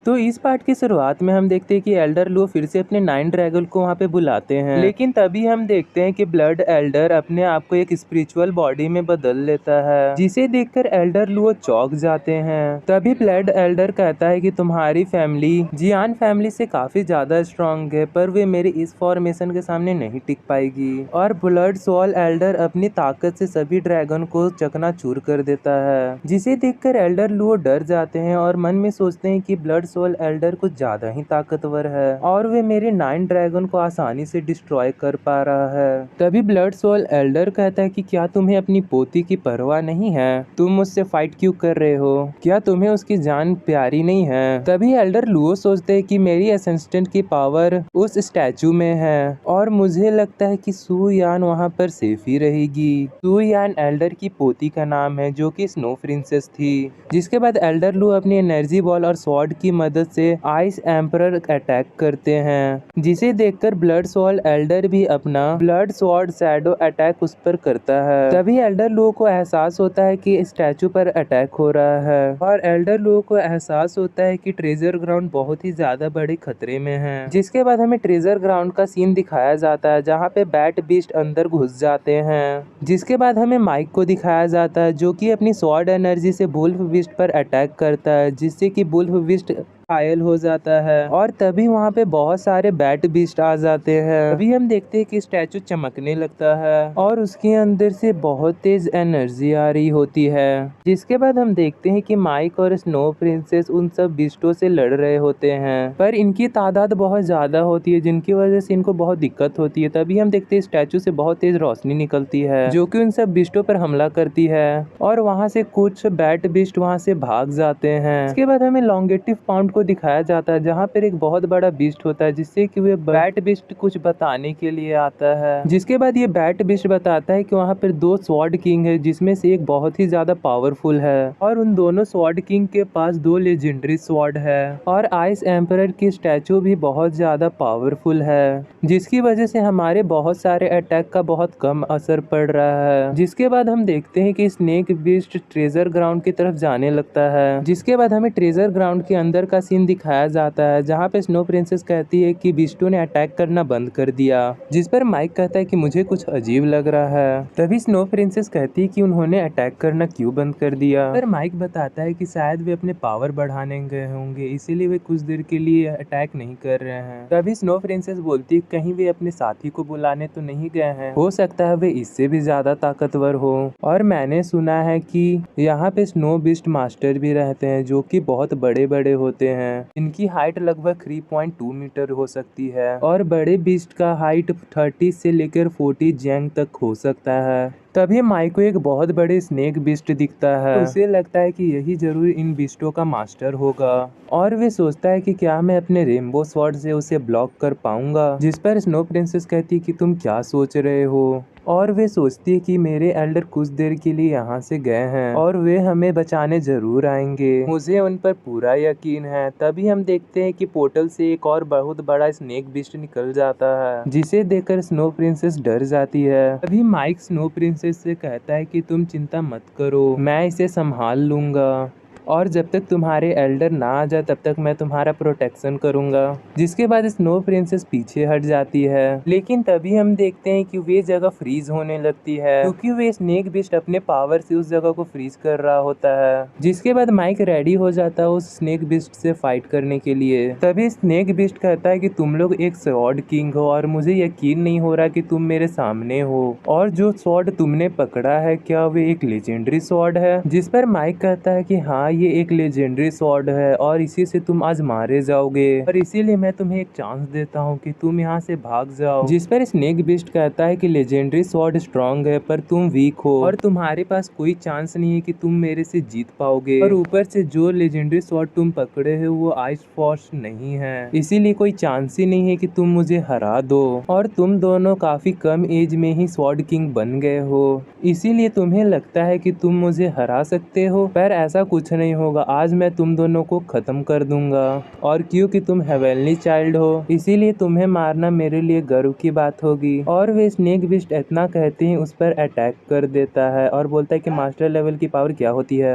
तो इस पार्ट की शुरुआत में हम देखते हैं कि एल्डर लुओ फिर से अपने 9 ड्रैगन को वहाँ पे बुलाते हैं, लेकिन तभी हम देखते हैं कि ब्लड एल्डर अपने आप को एक स्पिरिचुअल बॉडी में बदल लेता है, जिसे देखकर एल्डर लुओ चौंक जाते हैं। तभी ब्लड एल्डर कहता है कि तुम्हारी फैमिली जियान फैमिली से काफी ज्यादा स्ट्रॉन्ग है, पर वे मेरे इस फॉर्मेशन के सामने नहीं टिक पाएगी। और ब्लड सोल एल्डर अपनी ताकत से सभी ड्रैगन को चकनाचूर कर देता है, जिसे देखकर एल्डर लुओ डर जाते हैं और मन में सोचते हैं कि ब्लड सोल एल्डर कुछ ज्यादा ही ताकतवर है और वे मेरे 9 ड्रैगन को आसानी से डिस्ट्रॉय कर पा रहा है। तभी ब्लड सोल एल्डर कहता है कि क्या तुम्हें अपनी पोती की परवाह नहीं है? तुम मुझसे फाइट क्यों कर रहे हो? क्या तुम्हें उसकी जान प्यारी नहीं है? तभी एल्डर लुओ सोचते हैं कि मेरी असिस्टेंट की पावर उस स्टैचू में है और मुझे लगता है कि सू यान वहाँ पर सेफ ही रहेगी। सू यान एल्डर की पोती का नाम है, जो कि स्नो प्रिंसेस थी। जिसके बाद एल्डर लुओ अपनी एनर्जी बॉल और स्वॉर्ड की मदद से आइस एम्परर अटैक करते हैं, जिसे देखकर ब्लड सोल एल्डर भी अपना ब्लड स्वॉर्ड शैडो अटैक उस पर करता है। तभी एल्डर लुओ को एहसास होता है कि स्टैचू पर अटैक हो रहा है और एल्डर लुओ को एहसास होता है कि ट्रेजर ग्राउंड बहुत ही ज्यादा बड़े खतरे में है। जिसके बाद हमें ट्रेजर ग्राउंड का सीन दिखाया जाता है, जहाँ पे बैट बीस्ट अंदर घुस जाते हैं। जिसके बाद हमें माइक को दिखाया जाता है, जो कि अपनी स्वॉर्ड एनर्जी से वुल्फ बीस्ट पर अटैक करता है, जिससे कि वुल्फ बीस्ट घायल हो जाता है और तभी वहाँ पे बहुत सारे बैट बीस्ट आ जाते हैं। तभी हम देखते हैं कि स्टैचू चमकने लगता है और उसके अंदर से बहुत तेज एनर्जी आ रही होती है। जिसके बाद हम देखते हैं कि माइक और स्नो प्रिंसेस उन सब बीस्टों से लड़ रहे होते हैं, पर इनकी तादाद बहुत ज्यादा होती है, जिनकी वजह से इनको बहुत दिक्कत होती है। तभी हम देखते हैं स्टैचू से बहुत तेज रोशनी निकलती है, जो कि उन सब बीस्टों पर हमला करती है और वहाँ से कुछ बैट बीस्ट वहाँ से भाग जाते हैं। इसके बाद हमें लॉन्गेटिव पाउंड को दिखाया जाता है, जहाँ पर एक बहुत बड़ा बीस्ट होता है, जिससे कि वे बैट बीस्ट कुछ बताने के लिए आता है। जिसके बाद ये बैट बीस्ट बताता है कि वहाँ पर 2 स्वॉर्ड किंग है, जिसमें से एक बहुत ही ज्यादा पावरफुल है और उन दोनों स्वॉर्ड किंग के पास 2 लेजेंडरी स्वॉर्ड है और आइस एम्परर की स्टैचू भी बहुत ज्यादा पावरफुल है, जिसकी वजह से हमारे बहुत सारे अटैक का बहुत कम असर पड़ रहा है। जिसके बाद हम देखते हैं कि स्नेक बीस्ट ट्रेजर ग्राउंड की तरफ जाने लगता है। जिसके बाद हमें ट्रेजर ग्राउंड के अंदर का सीन दिखाया जाता है, जहाँ पे स्नो प्रिंसेस कहती है कि बीस्टों ने अटैक करना बंद कर दिया, जिस पर माइक कहता है कि मुझे कुछ अजीब लग रहा है। तभी स्नो प्रिंसेस कहती है कि उन्होंने अटैक करना क्यों बंद कर दिया, पर माइक बताता है कि शायद वे अपने पावर बढ़ाने गए होंगे, इसीलिए वे कुछ देर के लिए अटैक नहीं कर रहे हैं। तभी स्नो प्रिंसेस बोलती है कहीं वे अपने साथी को बुलाने तो नहीं गए हैं, हो सकता है वे इससे भी ज्यादा ताकतवर हो। और मैंने सुना है कि यहाँ पे स्नो बीस्ट मास्टर भी रहते हैं, जो कि बहुत बड़े बड़े होते हैं। इनकी हाइट लगभग 3.2 मीटर हो सकती है और बड़े बीस्ट का हाइट 30 से लेकर 40 जैंग तक हो सकता है। तभी माइक को एक बहुत बड़े स्नेक बीस्ट दिखता है, तो उसे लगता है कि यही जरूर इन बीस्टों का मास्टर होगा और वे सोचता है कि क्या मैं अपने रेनबो स्वॉर्ड से उसे ब्लॉक कर पाऊंगा। जिस पर स्नो प्रिंसेस कहती है कि तुम क्या सोच रहे हो, और वे सोचती है कि मेरे एल्डर कुछ देर के लिए यहाँ से गए हैं और वे हमें बचाने जरूर आएंगे, मुझे उन पर पूरा यकीन है। तभी हम देखते हैं कि पोर्टल से एक और बहुत बड़ा स्नेक बीस्ट निकल जाता है, जिसे देखकर स्नो प्रिंसेस डर जाती है। तभी माइक स्नो प्रिंसेस से कहता है कि तुम चिंता मत करो, मैं इसे संभाल लूंगा और जब तक तुम्हारे एल्डर ना आ जाए तब तक मैं तुम्हारा प्रोटेक्शन करूंगा। जिसके बाद स्नो प्रिंसेस पीछे हट जाती है, लेकिन तभी हम देखते हैं कि वे जगह फ्रीज होने लगती है, क्योंकि वे स्नेक बीस्ट अपने पावर से उस जगह को फ्रीज कर रहा होता है। जिसके बाद माइक रेडी हो जाता है उस स्नेक बीस्ट से फाइट करने के लिए। तभी स्नेक बीस्ट कहता है कि तुम लोग एक स्वॉर्ड किंग हो और मुझे यकीन नहीं हो रहा कि तुम मेरे सामने हो, और जो स्वॉर्ड तुमने पकड़ा है क्या वे एक लेजेंडरी स्वॉर्ड है? जिस पर माइक कहता है कि हाँ, ये एक लेजेंडरी स्वॉर्ड है और इसी से तुम आज मारे जाओगे, और इसीलिए मैं तुम्हें एक चांस देता हूँ कि तुम यहाँ से भाग जाओ। जिस पर स्नेक बीस्ट कहता है कि लेजेंडरी स्वॉर्ड स्ट्रॉन्ग है पर तुम वीक हो और तुम्हारे पास कोई चांस नहीं है कि तुम मेरे से जीत पाओगे, और ऊपर से जो लेजेंडरी स्वॉर्ड तुम पकड़े हो वो आइस फोर्स नहीं है, इसीलिए कोई चांस ही नहीं है कि तुम मुझे हरा दो, और तुम दोनों काफी कम एज में ही स्वॉर्ड किंग बन गए हो, इसीलिए तुम्हें लगता है कि तुम मुझे हरा सकते हो, पर ऐसा कुछ नहीं होगा। आज मैं तुम दोनों को खत्म कर दूंगा, और क्योंकि तुम हेवनली चाइल्ड हो इसीलिए तुम्हें मारना मेरे लिए गर्व की बात होगी। और वे स्नेक बीस्ट इतना कहते हैं उस पर अटैक कर देता है और बोलता है कि मास्टर लेवल की पावर क्या होती है।